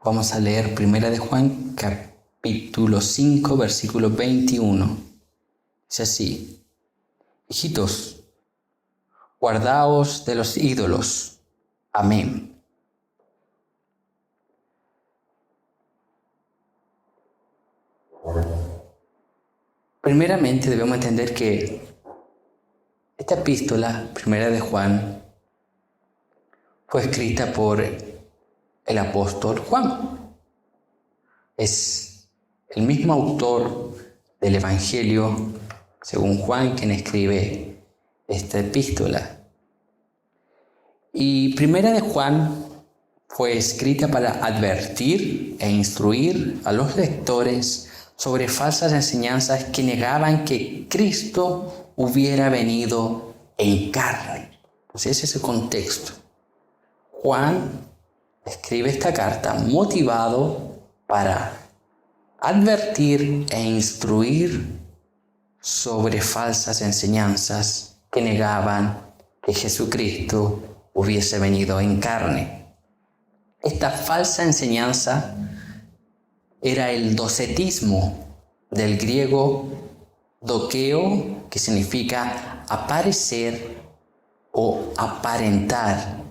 Vamos a leer 1 de Juan, capítulo 5, versículo 21. Dice así: hijitos, guardaos de los ídolos. Amén. Primeramente debemos entender que esta epístola, 1 de Juan, fue escrita por el apóstol Juan. Es el mismo autor del Evangelio, según Juan, quien escribe esta epístola. Y 1 de Juan fue escrita para advertir e instruir a los lectores sobre falsas enseñanzas que negaban que Cristo hubiera venido en carne. Entonces ese es el contexto. Juan escribe esta carta motivado para advertir e instruir sobre falsas enseñanzas que negaban que Jesucristo hubiese venido en carne. Esta falsa enseñanza era el docetismo, del griego dokeo, que significa aparecer o aparentar.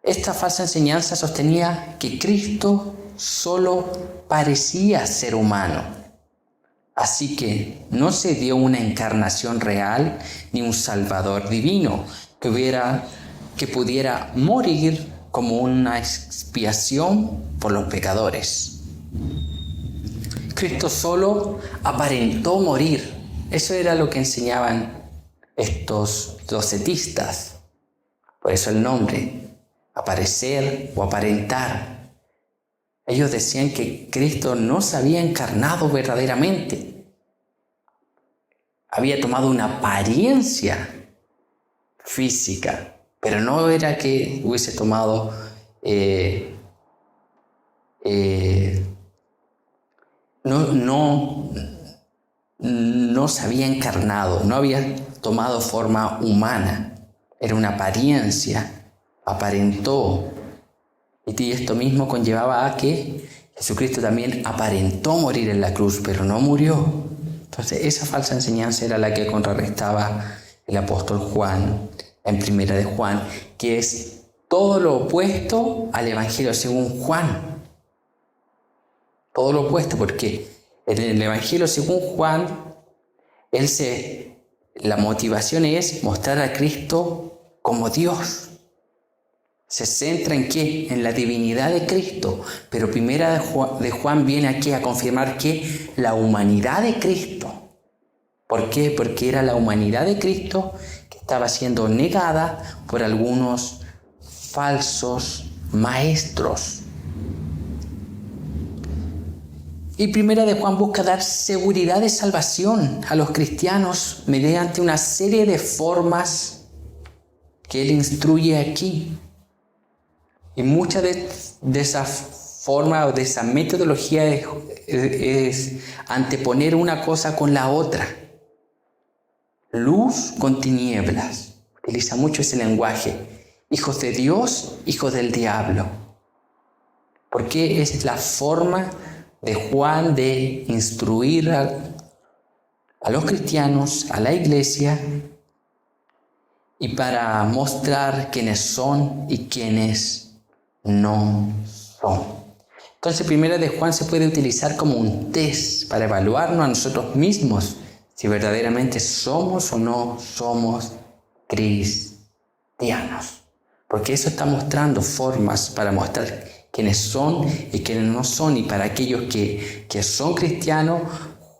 Esta falsa enseñanza sostenía que Cristo solo parecía ser humano. Así que no se dio una encarnación real ni un Salvador divino que pudiera morir como una expiación por los pecadores. Cristo solo aparentó morir. Eso era lo que enseñaban estos docetistas. Por eso el nombre, aparecer o aparentar. Ellos decían que Cristo no se había encarnado verdaderamente. Había tomado una apariencia física, pero no era que hubiese tomado no se había encarnado, no había tomado forma humana. Era una apariencia, aparentó. Y esto mismo conllevaba a que Jesucristo también aparentó morir en la cruz, pero no murió. Entonces esa falsa enseñanza era la que contrarrestaba el apóstol Juan en 1 de Juan, que es todo lo opuesto al Evangelio según Juan. Todo lo opuesto, porque en el Evangelio según Juan, la motivación es mostrar a Cristo como Dios. Se centra en qué? En la divinidad de Cristo. Pero 1 de Juan viene aquí a confirmar que la humanidad de Cristo. ¿Por qué? Porque era la humanidad de Cristo que estaba siendo negada por algunos falsos maestros. Y 1 de Juan busca dar seguridad de salvación a los cristianos mediante una serie de formas que él instruye aquí. Y mucha de esa forma o de esa metodología es anteponer una cosa con la otra. Luz con tinieblas. Utiliza mucho ese lenguaje. Hijos de Dios, hijos del diablo. Porque es la forma de Juan de instruir a los cristianos, a la iglesia, y para mostrar quiénes son y quiénes no son. Entonces 1 de Juan se puede utilizar como un test para evaluarnos a nosotros mismos si verdaderamente somos o no somos cristianos. Porque eso está mostrando formas para mostrar quiénes son y quiénes no son. Y para aquellos que son cristianos,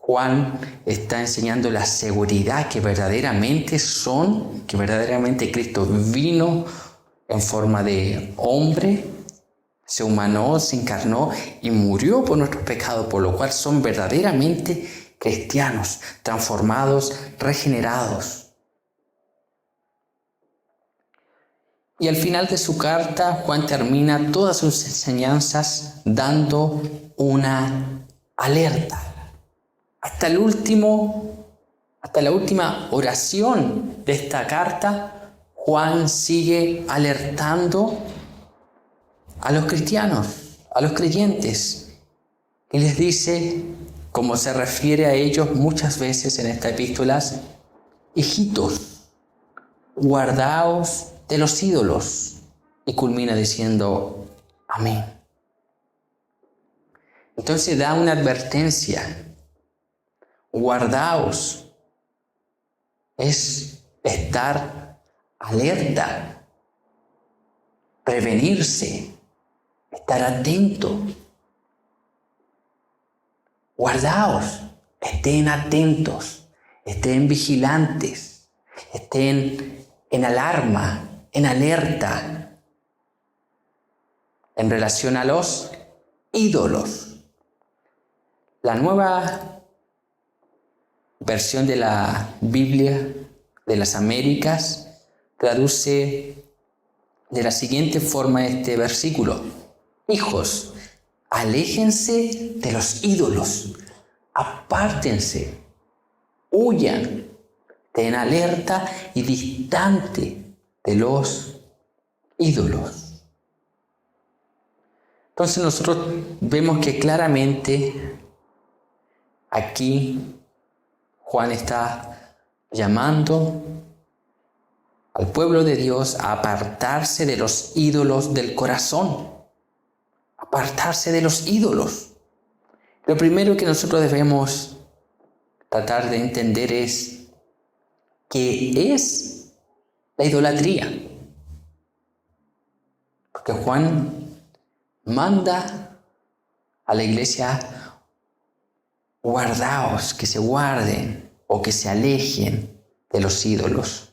Juan está enseñando la seguridad que verdaderamente son, que verdaderamente Cristo vino en forma de hombre, se humanó, se encarnó y murió por nuestros pecados, por lo cual son verdaderamente cristianos, transformados, regenerados. Y al final de su carta, Juan termina todas sus enseñanzas dando una alerta. Hasta la última oración de esta carta, Juan sigue alertando a los cristianos, a los creyentes, y les dice, como se refiere a ellos muchas veces en estas epístolas: hijitos, guardaos de los ídolos. Y culmina diciendo: amén. Entonces da una advertencia: guardaos. Es estar alerta, prevenirse, estar atento. Guardaos, estén atentos, estén vigilantes, estén en alarma, en alerta, en relación a los ídolos. La nueva versión de la Biblia de las Américas traduce de la siguiente forma este versículo: hijos, aléjense de los ídolos, apártense, huyan, estén alerta y distante de los ídolos. Entonces nosotros vemos que claramente aquí Juan está llamando al pueblo de Dios a apartarse de los ídolos del corazón. Apartarse de los ídolos. Lo primero que nosotros debemos tratar de entender es qué es la idolatría. Porque Juan manda a la iglesia: guardaos, que se guarden o que se alejen de los ídolos.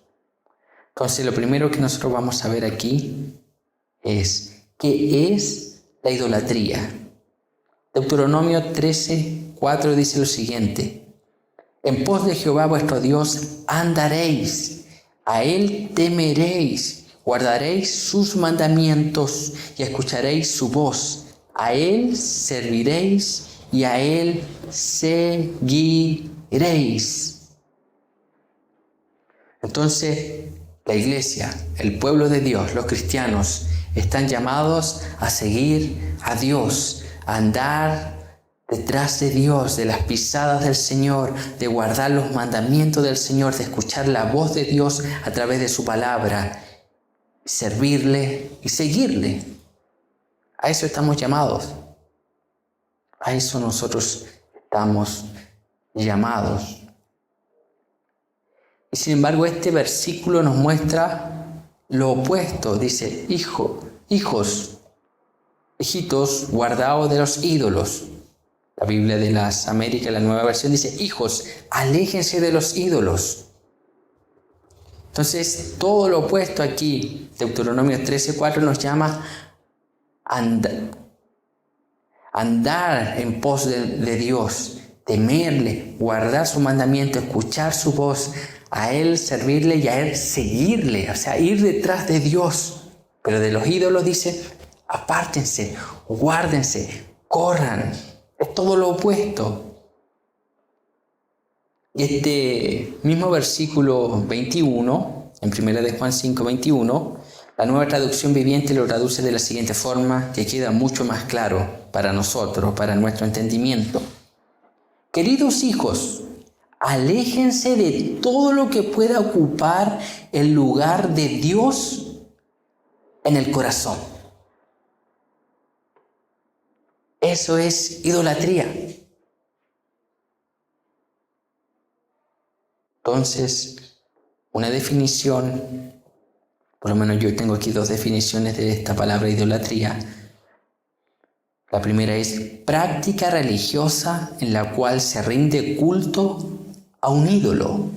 Entonces lo primero que nosotros vamos a ver aquí es qué es la idolatría. Deuteronomio 13:4 dice lo siguiente: en pos de Jehová vuestro Dios andaréis, a él temeréis, guardaréis sus mandamientos y escucharéis su voz, a él serviréis y a él seguiréis. Entonces, la iglesia, el pueblo de Dios, los cristianos, están llamados a seguir a Dios, a andar detrás de Dios, de las pisadas del Señor, de guardar los mandamientos del Señor, de escuchar la voz de Dios a través de su palabra, servirle y seguirle. A eso estamos llamados. A eso nosotros estamos llamados. Y sin embargo, este versículo nos muestra lo opuesto. Dice: hijos, hijitos, guardaos de los ídolos. La Biblia de las Américas, la nueva versión, dice: hijos, aléjense de los ídolos. Entonces, todo lo opuesto aquí, Deuteronomio 13:4 nos llama a andar en pos de Dios, temerle, guardar su mandamiento, escuchar su voz, a Él servirle y a Él seguirle, o sea, ir detrás de Dios. Pero de los ídolos dice: apártense, guárdense, corran. Es todo lo opuesto. Y este mismo versículo 21, en 1 de Juan 5:21, la Nueva Traducción Viviente lo traduce de la siguiente forma, que queda mucho más claro para nosotros, para nuestro entendimiento. Queridos hijos, aléjense de todo lo que pueda ocupar el lugar de Dios en el corazón. Eso es idolatría. Entonces, una definición, por lo menos yo tengo aquí 2 definiciones de esta palabra idolatría. La primera es práctica religiosa en la cual se rinde culto a un ídolo.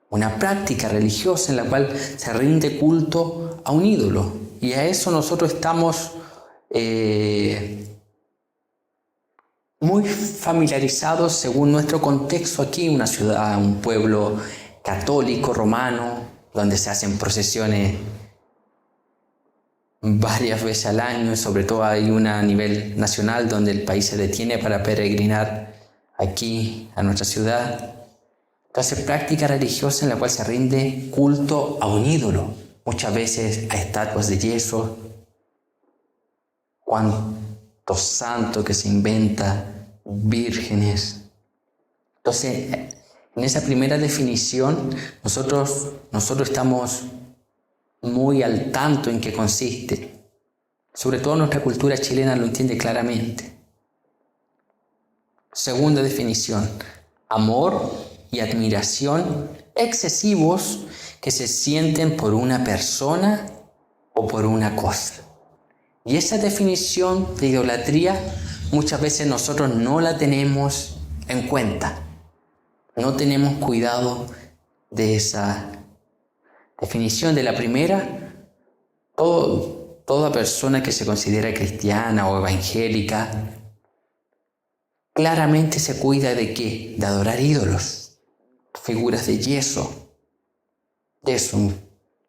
Una práctica religiosa en la cual se rinde culto a un ídolo. Y a eso nosotros estamos muy familiarizados según nuestro contexto aquí, una ciudad, un pueblo católico, romano, donde se hacen procesiones varias veces al año, sobre todo hay una a nivel nacional donde el país se detiene para peregrinar aquí a nuestra ciudad. Entonces, práctica religiosa en la cual se rinde culto a un ídolo, muchas veces a estatuas de yeso, cuántos santos que se inventa, vírgenes. Entonces, en esa primera definición, nosotros estamos muy al tanto en qué consiste. Sobre todo nuestra cultura chilena lo entiende claramente. Segunda definición, amor y admiración excesivos que se sienten por una persona o por una cosa. Y esa definición de idolatría muchas veces nosotros no la tenemos en cuenta. No tenemos cuidado de esa definición. De la primera, toda persona que se considera cristiana o evangélica claramente se cuida ¿de qué? De adorar ídolos, figuras de yeso, de eso.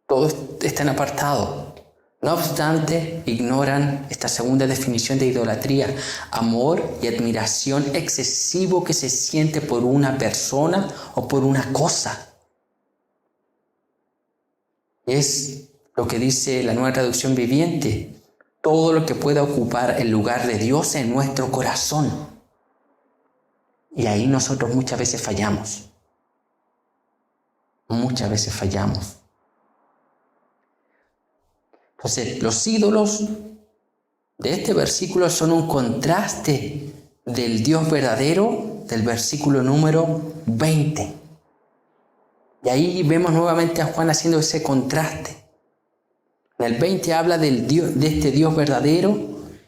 Todos están apartados. No obstante, ignoran esta segunda definición de idolatría, amor y admiración excesivo que se siente por una persona o por una cosa. Es lo que dice la Nueva Traducción Viviente, todo lo que pueda ocupar el lugar de Dios en nuestro corazón. Y ahí nosotros muchas veces fallamos. Muchas veces fallamos. Entonces, los ídolos de este versículo son un contraste del Dios verdadero del versículo número 20. Y ahí vemos nuevamente a Juan haciendo ese contraste. En el 20 habla de este Dios verdadero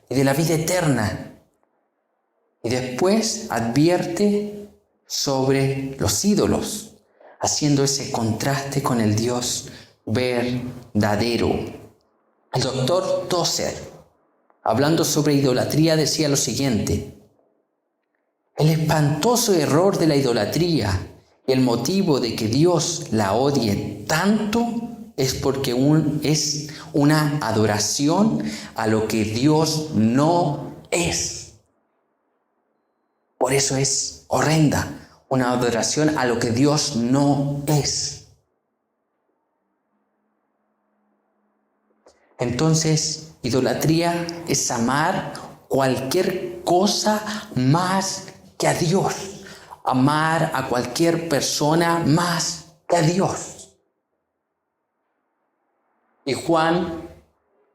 y de la vida eterna. Y después advierte sobre los ídolos, haciendo ese contraste con el Dios verdadero. El doctor Tozer, hablando sobre idolatría, decía lo siguiente: el espantoso error de la idolatría y el motivo de que Dios la odie tanto es porque es una adoración a lo que Dios no es. Por eso es horrenda, una adoración a lo que Dios no es. Entonces, idolatría es amar cualquier cosa más que a Dios. Amar a cualquier persona más que a Dios. Y Juan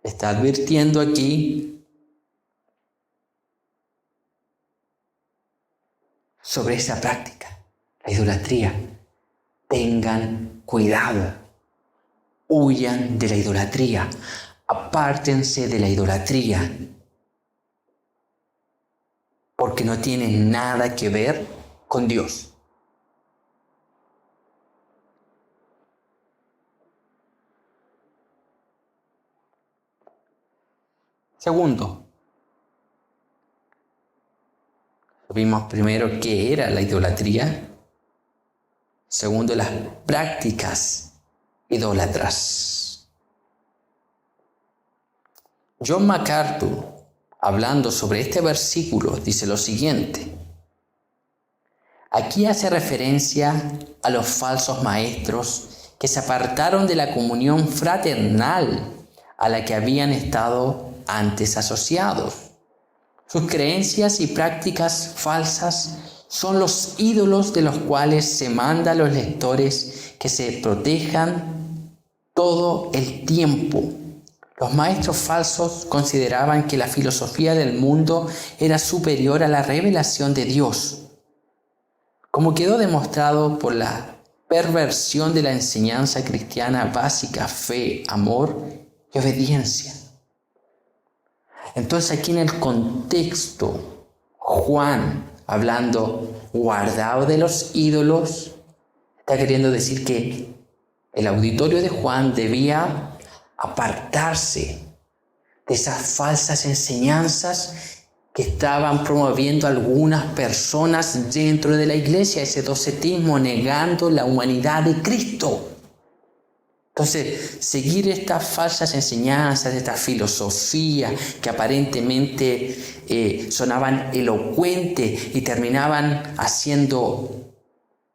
está advirtiendo aquí sobre esa práctica, la idolatría. Tengan cuidado, huyan de la idolatría, apártense de la idolatría, porque no tiene nada que ver con Dios. Segundo, vimos primero qué era la idolatría. Segundo, las prácticas idólatras. John MacArthur, hablando sobre este versículo, dice lo siguiente: aquí hace referencia a los falsos maestros que se apartaron de la comunión fraternal a la que habían estado antes asociados. Sus creencias y prácticas falsas son los ídolos de los cuales se manda a los lectores que se protejan todo el tiempo. Los maestros falsos consideraban que la filosofía del mundo era superior a la revelación de Dios, como quedó demostrado por la perversión de la enseñanza cristiana básica: fe, amor y obediencia. Entonces, aquí en el contexto, Juan, hablando guardado de los ídolos, está queriendo decir que el auditorio de Juan debía apartarse de esas falsas enseñanzas que estaban promoviendo algunas personas dentro de la iglesia, ese docetismo, negando la humanidad de Cristo. Entonces, seguir estas falsas enseñanzas, esta filosofía que aparentemente sonaban elocuentes y terminaban haciendo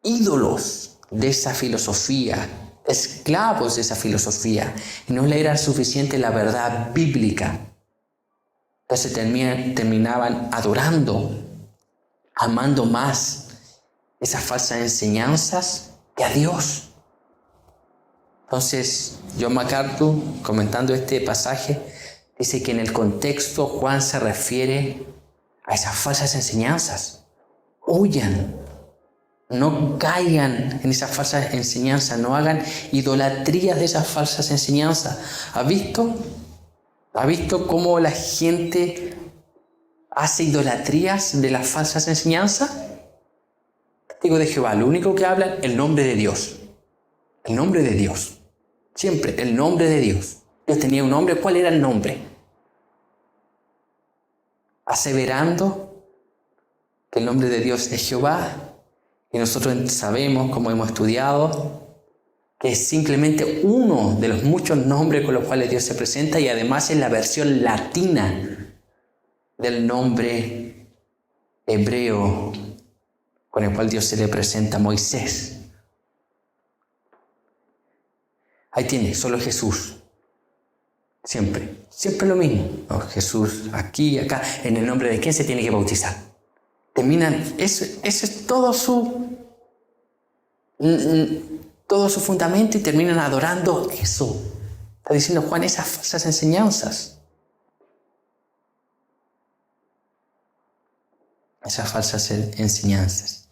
ídolos de esa filosofía, esclavos de esa filosofía, y no le era suficiente la verdad bíblica. Entonces terminaban adorando, amando más esas falsas enseñanzas que a Dios. Entonces, John MacArthur, comentando este pasaje, dice que en el contexto Juan se refiere a esas falsas enseñanzas. Huyan, no caigan en esas falsas enseñanzas, no hagan idolatrías de esas falsas enseñanzas. ¿Ha visto cómo la gente hace idolatrías de las falsas enseñanzas? Testigo de Jehová, lo único que hablan, el nombre de Dios. El nombre de Dios. Siempre, el nombre de Dios. Dios tenía un nombre, ¿cuál era el nombre? Aseverando que el nombre de Dios es Jehová, y nosotros sabemos, como hemos estudiado, que es simplemente uno de los muchos nombres con los cuales Dios se presenta, y además es la versión latina del nombre hebreo con el cual Dios se le presenta a Moisés. Ahí tiene, solo Jesús. Siempre lo mismo. No, Jesús aquí, acá, en el nombre de quién se tiene que bautizar. Terminan, eso es todo su fundamento, y terminan adorando eso. Está diciendo Juan, esas falsas enseñanzas. Esas falsas enseñanzas.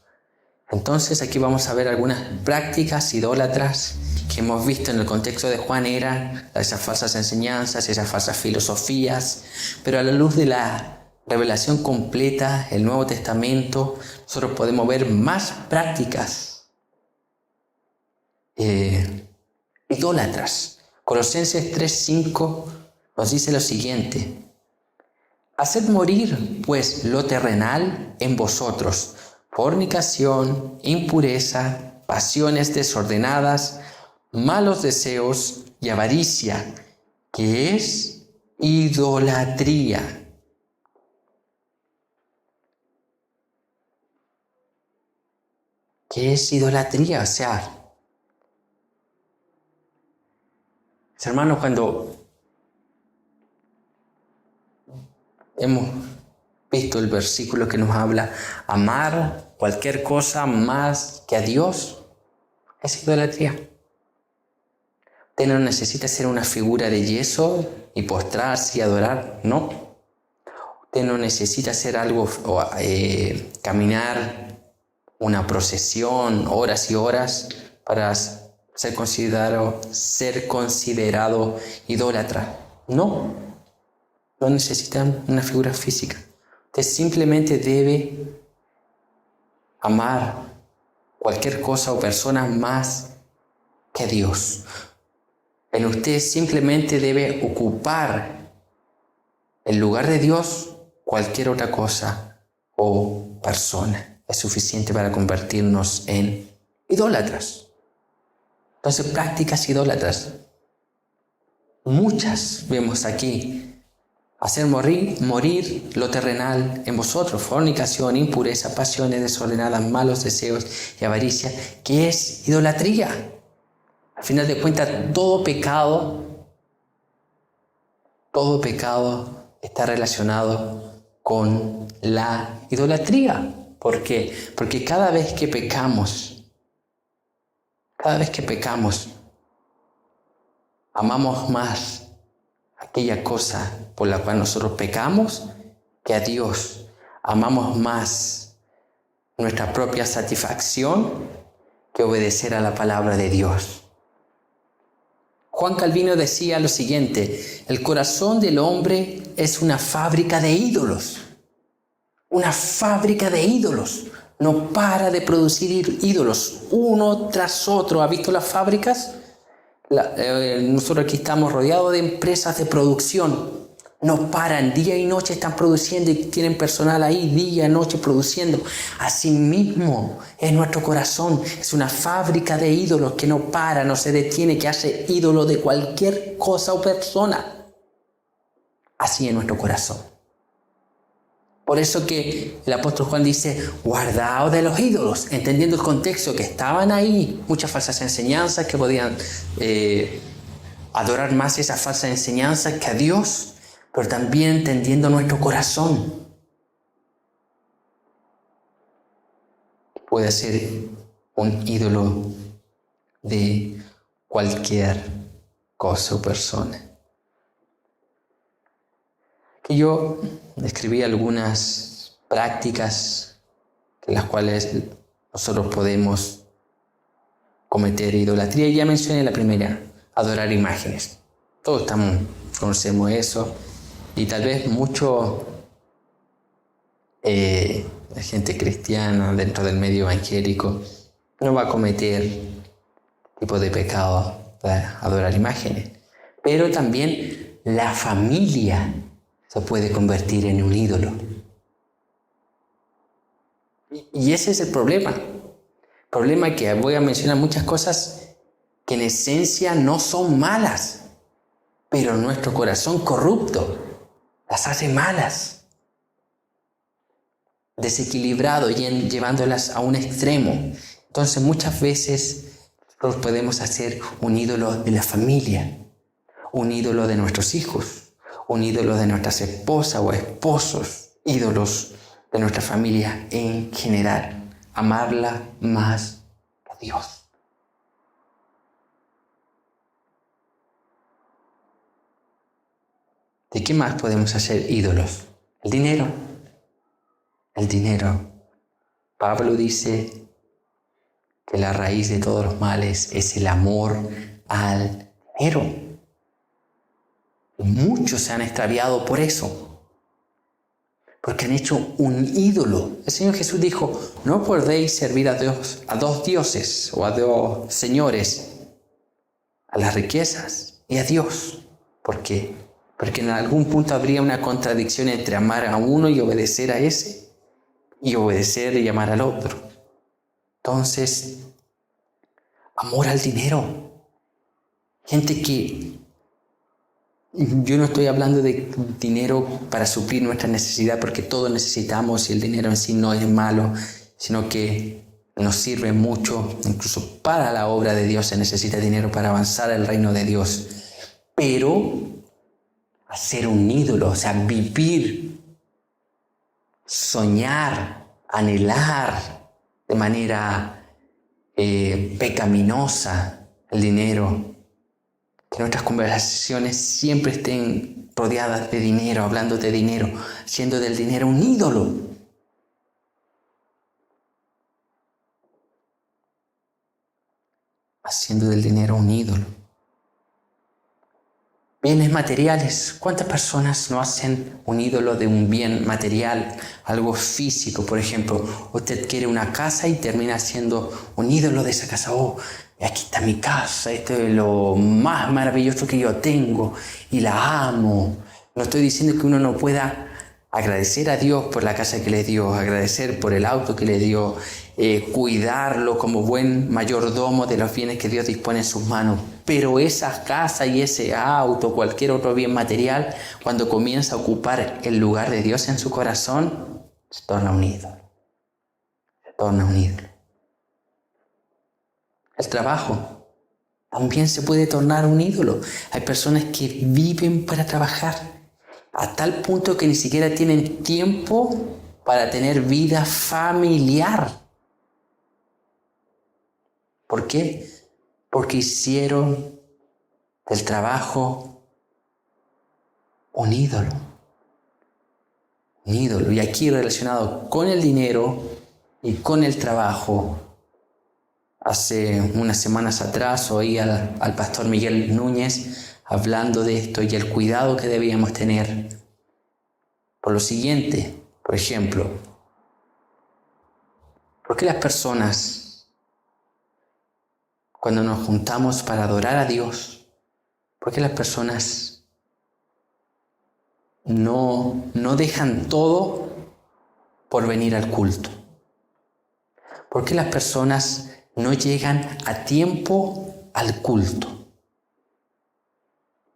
Entonces aquí vamos a ver algunas prácticas idólatras que hemos visto en el contexto de Juan. Eran esas falsas enseñanzas, esas falsas filosofías, pero a la luz de la revelación completa, el Nuevo Testamento, nosotros podemos ver más prácticas idólatras. Colosenses 3:5 nos dice lo siguiente: haced morir pues lo terrenal en vosotros, fornicación, impureza, pasiones desordenadas, malos deseos y avaricia, que es idolatría. ¿Qué es idolatría? O sea, hermanos, cuando hemos visto el versículo que nos habla, amar cualquier cosa más que a Dios, es idolatría. Usted no necesita ser una figura de yeso y postrarse y adorar, no. Usted no necesita hacer algo, caminar una procesión, horas y horas, para ser considerado idólatra. No necesitan una figura física. Usted simplemente debe amar cualquier cosa o persona más que a Dios. En usted simplemente debe ocupar el lugar de Dios cualquier otra cosa o persona. Es suficiente para convertirnos en idólatras. Entonces, prácticas idólatras. Muchas vemos aquí. Hacer morir lo terrenal en vosotros, fornicación, impureza, pasiones desordenadas, malos deseos y avaricia, que es idolatría. Al final de cuentas, todo pecado está relacionado con la idolatría. ¿Por qué? Porque cada vez que pecamos, amamos más aquella cosa por la cual nosotros pecamos que a Dios. Amamos más nuestra propia satisfacción que obedecer a la palabra de Dios. Juan Calvino decía lo siguiente: el corazón del hombre es una fábrica de ídolos. Una fábrica de ídolos. No para de producir ídolos, uno tras otro. ¿Ha visto las fábricas? Nosotros aquí estamos rodeados de empresas de producción. No paran, día y noche están produciendo, y tienen personal ahí día y noche produciendo. Asimismo es nuestro corazón, es una fábrica de ídolos que no para, no se detiene, que hace ídolo de cualquier cosa o persona. Así es nuestro corazón. Por eso que el apóstol Juan dice: guardaos de los ídolos, entendiendo el contexto, que estaban ahí muchas falsas enseñanzas, que podían adorar más esas falsas enseñanzas que a Dios. pero también entendiendo nuestro corazón. Puede ser un ídolo de cualquier cosa o persona. Que yo describí algunas prácticas en las cuales nosotros podemos cometer idolatría. Ya mencioné la primera, adorar imágenes. Todos conocemos eso, y tal vez mucho la gente cristiana dentro del medio evangélico no va a cometer tipo de pecado de adorar imágenes. Pero también la familia se puede convertir en un ídolo. Y ese es el problema. El problema es que voy a mencionar muchas cosas que en esencia no son malas, pero nuestro corazón corrupto las hace malas, desequilibrado, llevándolas a un extremo. Entonces muchas veces nosotros podemos hacer un ídolo de la familia, un ídolo de nuestros hijos, un ídolo de nuestras esposas o esposos, ídolos de nuestra familia en general, amarla más que a Dios. ¿De qué más podemos hacer ídolos? El dinero. El dinero. Pablo dice que la raíz de todos los males es el amor al dinero. Muchos se han extraviado por eso, porque han hecho un ídolo. El Señor Jesús dijo: no podéis servir a dos dioses o a dos señores, a las riquezas y a Dios. ¿Por qué? Porque en algún punto habría una contradicción entre amar a uno y obedecer a ese, y obedecer y amar al otro. Entonces, amor al dinero. Gente que... Yo no estoy hablando de dinero para suplir nuestra necesidad, porque todos necesitamos, y el dinero en sí no es malo, sino que nos sirve mucho. Incluso para la obra de Dios se necesita dinero para avanzar el reino de Dios. Pero hacer un ídolo, o sea, vivir, soñar, anhelar de manera pecaminosa el dinero, que nuestras conversaciones siempre estén rodeadas de dinero, hablando de dinero, haciendo del dinero un ídolo. Haciendo del dinero un ídolo. Bienes materiales. ¿Cuántas personas no hacen un ídolo de un bien material, algo físico? Por ejemplo, usted quiere una casa y termina haciendo un ídolo de esa casa. Oh, aquí está mi casa, esto es lo más maravilloso que yo tengo y la amo. No estoy diciendo que uno no pueda agradecer a Dios por la casa que le dio, agradecer por el auto que le dio, cuidarlo como buen mayordomo de los bienes que Dios dispone en sus manos. Pero esa casa y ese auto, cualquier otro bien material, cuando comienza a ocupar el lugar de Dios en su corazón, se torna un ídolo. Se torna un ídolo. El trabajo también se puede tornar un ídolo. Hay personas que viven para trabajar, a tal punto que ni siquiera tienen tiempo para tener vida familiar. ¿Por qué? Porque hicieron del trabajo un ídolo. Un ídolo. Y aquí relacionado con el dinero y con el trabajo. Hace unas semanas atrás oí al pastor Miguel Núñez hablando de esto y el cuidado que debíamos tener. Por lo siguiente, por ejemplo, ¿por qué las personas, cuando nos juntamos para adorar a Dios, por qué las personas no dejan todo por venir al culto? ¿Por qué las personas no llegan a tiempo al culto?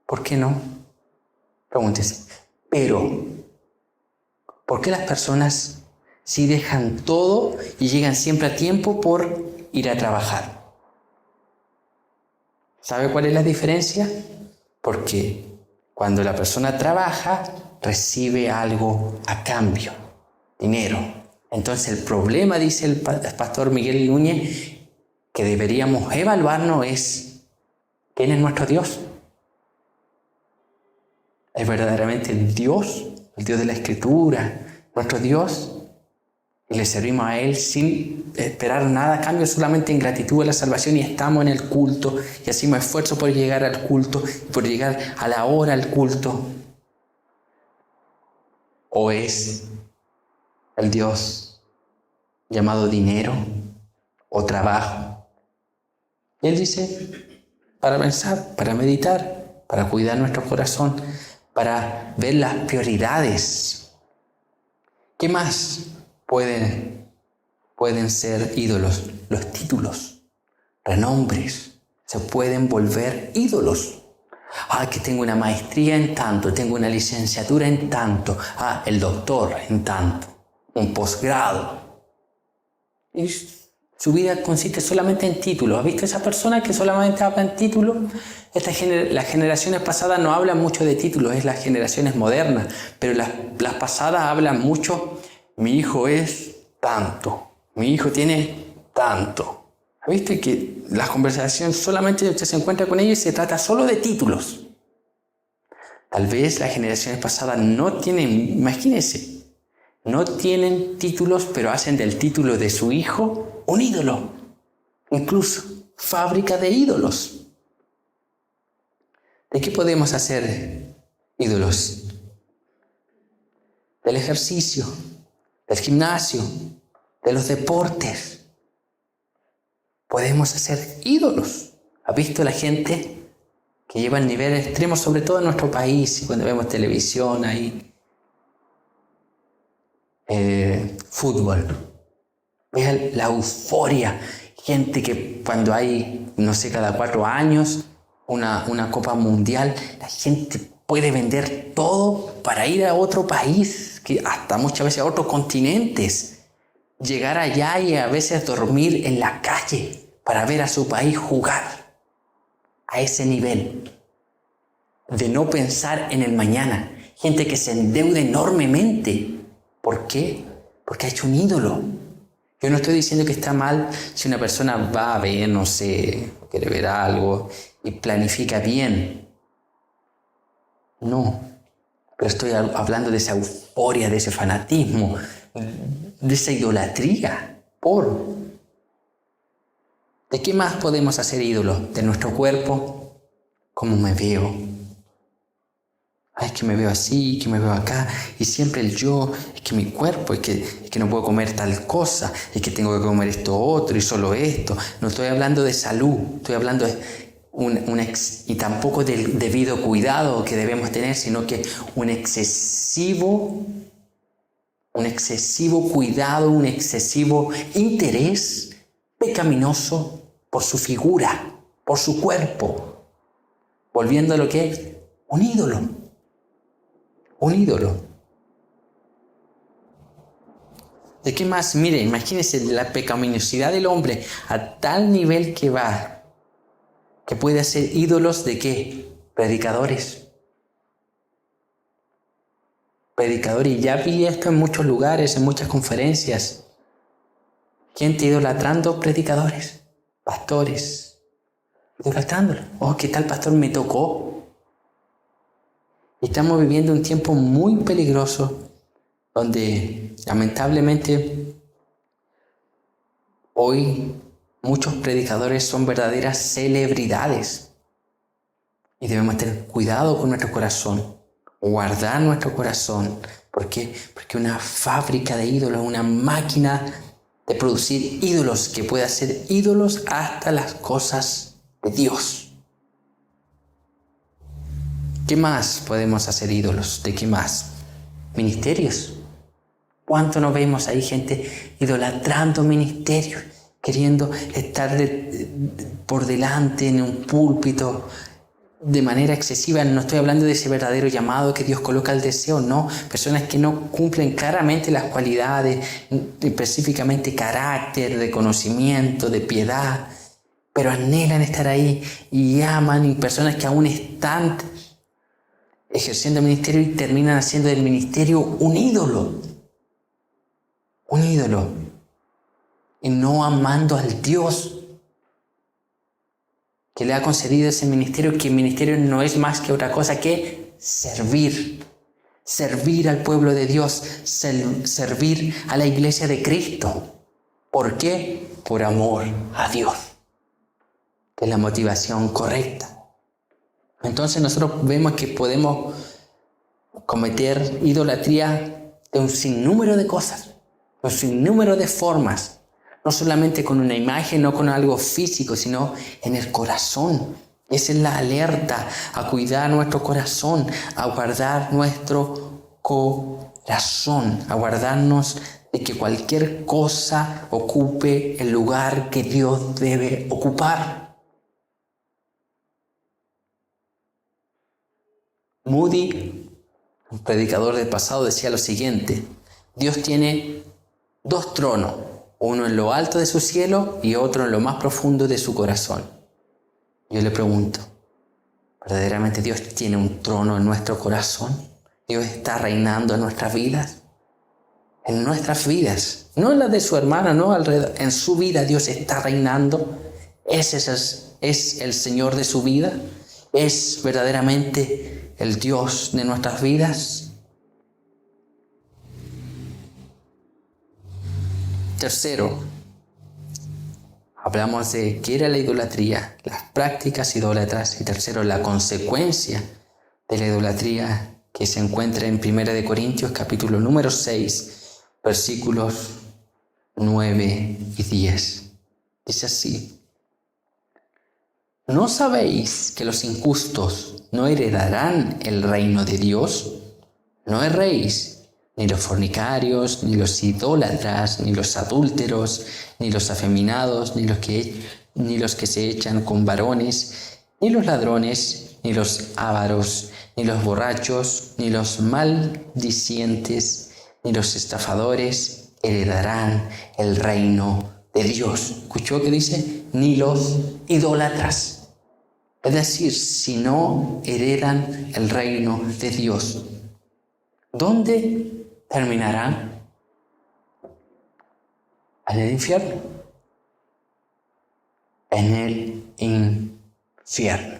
¿Por qué no? Pregúntese. Pero, ¿por qué las personas sí dejan todo y llegan siempre a tiempo por ir a trabajar? ¿Sabe cuál es la diferencia? Porque Cuando la persona trabaja, recibe algo a cambio, dinero. Entonces el problema, dice el pastor Miguel Núñez, que deberíamos evaluarnos es: ¿quién es nuestro Dios? ¿Es verdaderamente el Dios de la Escritura, nuestro Dios? Y le servimos a Él sin esperar nada a cambio, solamente en gratitud a la salvación, y estamos en el culto y hacemos esfuerzo por llegar al culto, por llegar a la hora al culto. ¿O es el Dios llamado dinero o trabajo? Y Él dice, para pensar, para meditar, para cuidar nuestro corazón, para ver las prioridades. ¿Qué más pueden ser ídolos? Los títulos, renombres, se pueden volver ídolos. Que tengo una maestría en tanto, tengo una licenciatura en tanto, el doctor en tanto, un posgrado. Y su vida consiste solamente en títulos. ¿Has visto esa persona que solamente habla en títulos? Las generaciones pasadas no hablan mucho de títulos, es las generaciones modernas, pero las pasadas hablan mucho. Mi hijo es tanto, mi hijo tiene tanto. ¿Has visto que las conversaciones solamente usted se encuentra con ellos y se trata solo de títulos? Tal vez las generaciones pasadas no tienen, imagínense, no tienen títulos, pero hacen del título de su hijo un ídolo. Incluso fábrica de ídolos. ¿De qué podemos hacer ídolos? Del ejercicio, del gimnasio, de los deportes. Podemos hacer ídolos. ¿Has visto la gente que lleva el nivel extremo, sobre todo en nuestro país, cuando vemos televisión ahí? Fútbol. Vean la euforia. Gente que cuando hay, no sé, cada 4 años, una Copa Mundial, la gente puede vender todo para ir a otro país, que hasta muchas veces a otros continentes. Llegar allá y a veces dormir en la calle para ver a su país jugar. A ese nivel de no pensar en el mañana. Gente que se endeuda enormemente. ¿Por qué? Porque ha hecho un ídolo. Yo no estoy diciendo que está mal si una persona va a ver, no sé, quiere ver algo y planifica bien. No. Pero estoy hablando de esa euforia, de ese fanatismo, de esa idolatría. ¿De qué más podemos hacer ídolos? De nuestro cuerpo. ¿Cómo me veo? Es que me veo así, que me veo acá, y siempre el yo, es que mi cuerpo, es que no puedo comer tal cosa, es que tengo que comer esto otro y solo esto. No estoy hablando de salud, estoy hablando de y tampoco del debido cuidado que debemos tener, sino que un excesivo cuidado, un excesivo interés pecaminoso por su figura, por su cuerpo, volviendo a lo que es un ídolo. Un ídolo. ¿De qué más? Mire, imagínense la pecaminosidad del hombre a tal nivel que va, que puede hacer ídolos de ¿qué? Predicadores. Predicadores. Y ya vi esto en muchos lugares, en muchas conferencias. Gente idolatrando predicadores, pastores. Idolatrándolo. ¿Qué tal pastor me tocó? Estamos viviendo un tiempo muy peligroso donde lamentablemente hoy muchos predicadores son verdaderas celebridades y debemos tener cuidado con nuestro corazón, guardar nuestro corazón. ¿Por qué? Porque una fábrica de ídolos, una máquina de producir ídolos que puede hacer ídolos hasta las cosas de Dios. ¿Qué más podemos hacer ídolos? ¿De qué más? Ministerios. ¿Cuánto nos vemos ahí gente idolatrando ministerios, queriendo estar por delante en un púlpito de manera excesiva? No estoy hablando de ese verdadero llamado que Dios coloca al deseo, no. Personas que no cumplen claramente las cualidades, específicamente carácter, de conocimiento, de piedad, pero anhelan estar ahí y aman, y personas que aún están ejerciendo el ministerio y terminan haciendo del ministerio un ídolo. Un ídolo. Y no amando al Dios que le ha concedido ese ministerio, que el ministerio no es más que otra cosa que servir. Servir al pueblo de Dios, servir a la iglesia de Cristo. ¿Por qué? Por amor a Dios, que es la motivación correcta. Entonces nosotros vemos que podemos cometer idolatría de un sinnúmero de cosas, de un sinnúmero de formas, no solamente con una imagen, no con algo físico, sino en el corazón. Esa es la alerta a cuidar nuestro corazón, a guardar nuestro corazón, a guardarnos de que cualquier cosa ocupe el lugar que Dios debe ocupar. Moody, un predicador del pasado, decía lo siguiente: Dios tiene dos tronos, uno en lo alto de su cielo y otro en lo más profundo de su corazón. Yo le pregunto, ¿verdaderamente Dios tiene un trono en nuestro corazón? ¿Dios está reinando en nuestras vidas? En nuestras vidas, no en las de su hermana, no alrededor. En su vida Dios está reinando. ¿Es el Señor de su vida? ¿Es verdaderamente el Dios de nuestras vidas? Tercero, hablamos de qué era la idolatría, las prácticas idólatras. Y tercero, la consecuencia de la idolatría, que se encuentra en 1 Corintios capítulo número 6, versículos 9 y 10. Dice así: ¿no sabéis que los injustos no heredarán el reino de Dios? No erréis, ni los fornicarios, ni los idólatras, ni los adúlteros, ni los afeminados, ni los que se echan con varones, ni los ladrones, ni los ávaros, ni los borrachos, ni los maldicientes, ni los estafadores heredarán el reino de Dios. ¿Escuchó que dice? Ni los idólatras. Es decir, si no heredan el reino de Dios, ¿dónde terminarán? En el infierno. En el infierno.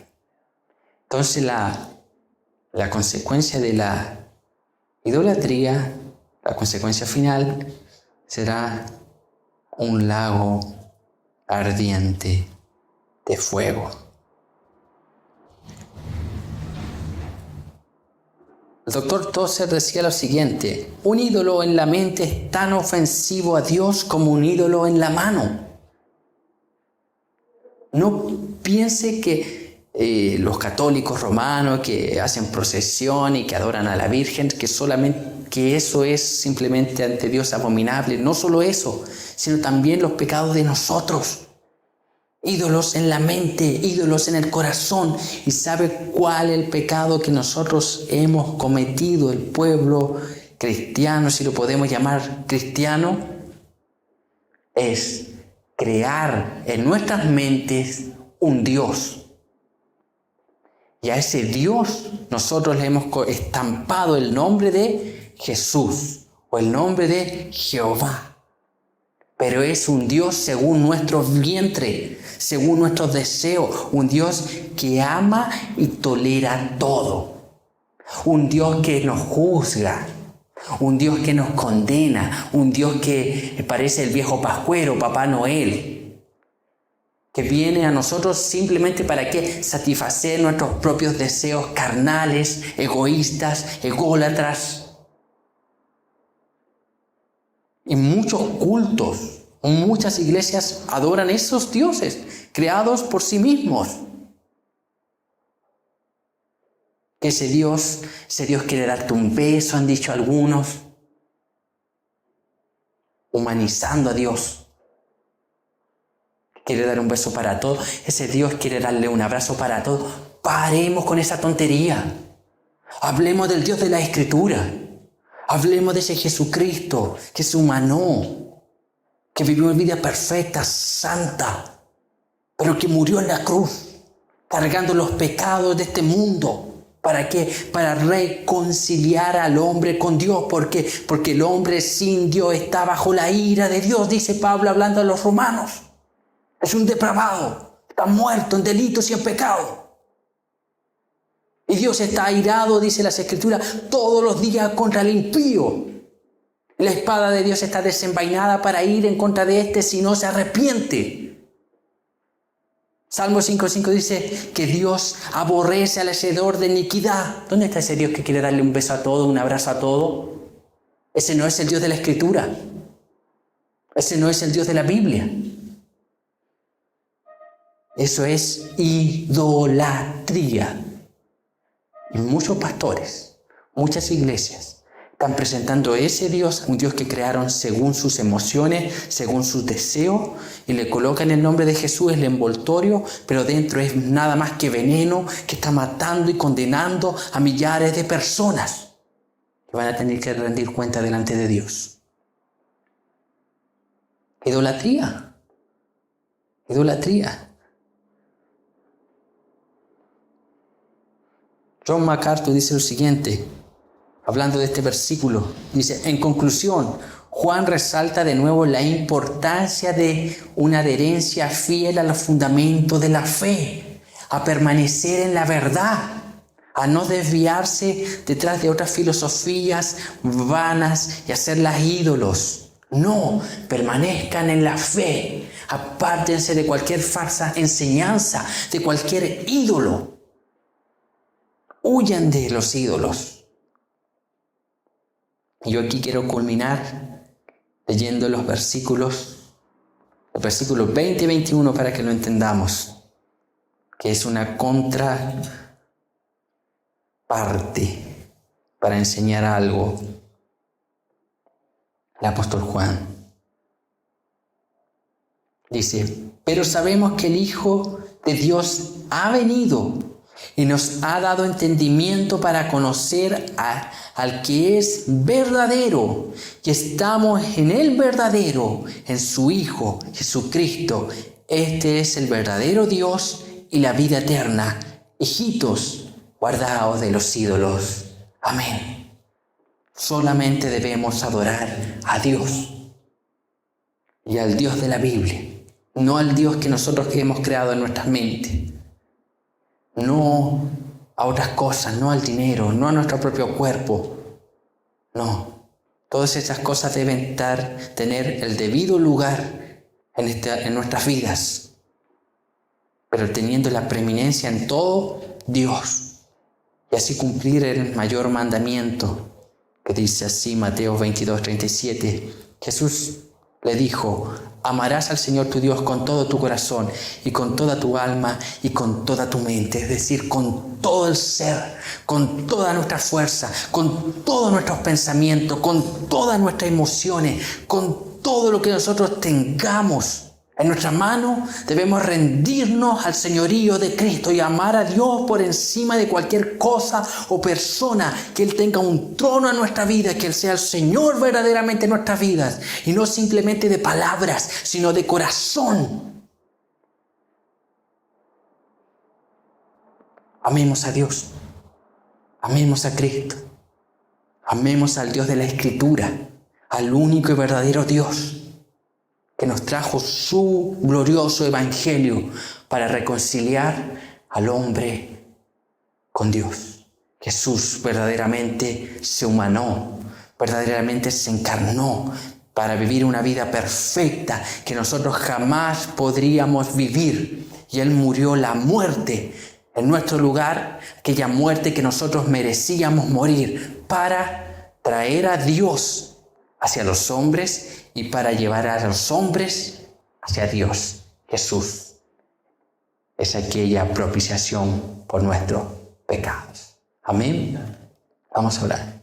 Entonces la consecuencia de la idolatría, la consecuencia final, será un lago ardiente de fuego. El doctor Tozer decía lo siguiente: un ídolo en la mente es tan ofensivo a Dios como un ídolo en la mano. No piense que los católicos romanos que hacen procesión y que adoran a la Virgen, que eso es simplemente ante Dios abominable. No solo eso, sino también los pecados de nosotros. Ídolos en la mente, ídolos en el corazón. ¿Y sabe cuál es el pecado que nosotros hemos cometido, el pueblo cristiano, si lo podemos llamar cristiano? Es crear en nuestras mentes un Dios. Y a ese Dios nosotros le hemos estampado el nombre de Jesús o el nombre de Jehová. Pero es un Dios según nuestro vientre, según nuestros deseos. Un Dios que ama y tolera todo. Un Dios que nos juzga. Un Dios que nos condena. Un Dios que parece el viejo pascuero, Papá Noel. Que viene a nosotros simplemente para ¿qué? Satisfacer nuestros propios deseos carnales, egoístas, ególatras. Y muchos cultos, muchas iglesias adoran esos dioses creados por sí mismos. Que ese Dios quiere darte un beso, han dicho algunos, humanizando a Dios. Quiere dar un beso para todos. Ese Dios quiere darle un abrazo para todos. Paremos con esa tontería. Hablemos del Dios de la Escritura. Hablemos de ese Jesucristo que se humanó, que vivió una vida perfecta, santa, pero que murió en la cruz, cargando los pecados de este mundo. ¿Para qué? Para reconciliar al hombre con Dios. ¿Por qué? Porque el hombre sin Dios está bajo la ira de Dios, dice Pablo hablando a los romanos. Es un depravado, está muerto en delitos y en pecado. Y Dios está airado, dice las Escrituras, todos los días contra el impío. La espada de Dios está desenvainada para ir en contra de este si no se arrepiente. Salmo 5:5 dice que Dios aborrece al hacedor de iniquidad. ¿Dónde está ese Dios que quiere darle un beso a todo, un abrazo a todo? Ese no es el Dios de la Escritura. Ese no es el Dios de la Biblia. Eso es idolatría. Y muchos pastores, muchas iglesias, están presentando ese Dios, un Dios que crearon según sus emociones, según sus deseos, y le colocan el nombre de Jesús, el envoltorio, pero dentro es nada más que veneno que está matando y condenando a millares de personas que van a tener que rendir cuenta delante de Dios. Idolatría. Idolatría. John MacArthur dice lo siguiente, hablando de este versículo, dice, en conclusión, Juan resalta de nuevo la importancia de una adherencia fiel a los fundamentos de la fe, a permanecer en la verdad, a no desviarse detrás de otras filosofías vanas y hacerlas ídolos. No, permanezcan en la fe, apártense de cualquier falsa enseñanza, de cualquier ídolo. Huyan de los ídolos. Yo aquí quiero culminar leyendo los versículos 20 y 21 para que lo entendamos, que es una contraparte para enseñar algo. El apóstol Juan dice, pero sabemos que el Hijo de Dios ha venido y nos ha dado entendimiento para conocer al que es verdadero. Y estamos en el verdadero, en su Hijo, Jesucristo. Este es el verdadero Dios y la vida eterna. Hijitos, guardaos de los ídolos. Amén. Solamente debemos adorar a Dios y al Dios de la Biblia, no al Dios que nosotros hemos creado en nuestras mentes. No a otras cosas, no al dinero, no a nuestro propio cuerpo. No. Todas esas cosas deben tener el debido lugar en nuestras vidas. Pero teniendo la preeminencia en todo, Dios. Y así cumplir el mayor mandamiento, que dice así Mateo 22:37. Jesús le dijo, amarás al Señor tu Dios con todo tu corazón y con toda tu alma y con toda tu mente, es decir, con todo el ser, con toda nuestra fuerza, con todos nuestros pensamientos, con todas nuestras emociones, con todo lo que nosotros tengamos en nuestra mano. Debemos rendirnos al señorío de Cristo y amar a Dios por encima de cualquier cosa o persona, que Él tenga un trono en nuestra vida, que Él sea el Señor verdaderamente en nuestras vidas, y no simplemente de palabras, sino de corazón. Amemos a Dios, amemos a Cristo, amemos al Dios de la Escritura, al único y verdadero Dios, que nos trajo su glorioso evangelio para reconciliar al hombre con Dios. Jesús verdaderamente se humanó, verdaderamente se encarnó para vivir una vida perfecta que nosotros jamás podríamos vivir. Y Él murió la muerte en nuestro lugar, aquella muerte que nosotros merecíamos morir, para traer a Dios hacia los hombres y para llevar a los hombres hacia Dios. Jesús es aquella propiciación por nuestros pecados. Amén. Vamos a orar.